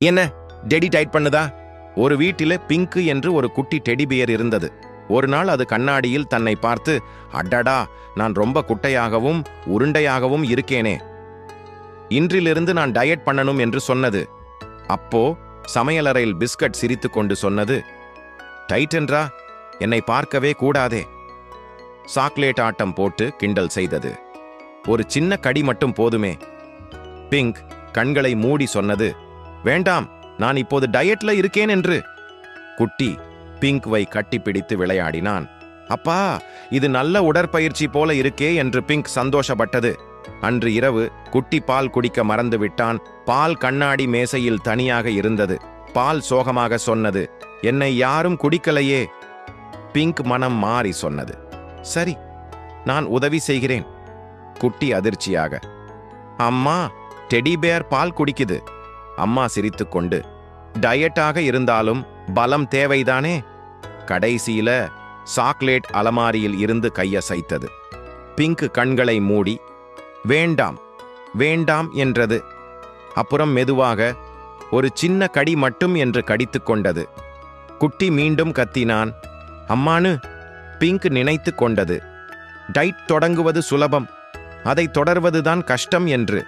என்ன teddy tight பண்ணுதா? ஒரு வீட்டில பிங்க் என்று ஒரு குட்டி டெடி பியர் இருந்தது. ஒரு நாள் அது கண்ணாடியில் தன்னை பார்த்து, அடடா, நான் ரொம்ப குட்டையாகவும் உருண்டையாகவும் இருக்கேனே, இன்றிலிருந்து நான் டயட் பண்ணணும் என்று சொன்னது. அப்போ சமையலறையில் பிஸ்கட் சிரித்து கொண்டு சொன்னது, டைட்டன்றா, என்னை பார்க்கவே கூடாதே. சாக்லேட் ஆட்டம் போட்டு கிண்டல் செய்தது. ஒரு சின்ன கடி மட்டும் போதுமே. பிங்க் கண்களை மூடி சொன்னது, வேண்டாம், நான் இப்போது டயட்ல இருக்கேன் என்று. குட்டி பிங்க்வை கட்டிப்பிடித்து விளையாடினான். அப்பா, இது நல்ல உடற்பயிற்சி போல இருக்கே என்று பிங்க் சந்தோஷப்பட்டது. அன்று இரவு குட்டி பால் குடிக்க மறந்து விட்டான். பால் கண்ணாடி மேசையில் தனியாக இருந்தது. பால் சோகமாக சொன்னது, என்னை யாரும் குடிக்கலையே. பிங்க் மனம் மாறி சொன்னது, சரி, நான் உதவி செய்கிறேன். குட்டி அதிர்ச்சியாக, அம்மா, டெடி பேர் பால் குடிக்குது. அம்மா சிரித்துக்கொண்டு, டயட்டாக இருந்தாலும் பலம் தேவைதானே. கடைசியில சாக்லேட் அலமாரியில் இருந்து கையசைத்தது. பிங்க் கண்களை மூடி வேண்டாம் வேண்டாம் என்றது. அப்புறம் மெதுவாக ஒரு சின்ன கடி மட்டும் என்று கடித்து கொண்டது. குட்டி மீண்டும் கத்தினான், அம்மானு. பிங்க் நினைத்து கொண்டது, டைட் தொடங்குவது சுலபம், அதை தொடர்வதுதான் கஷ்டம் என்று.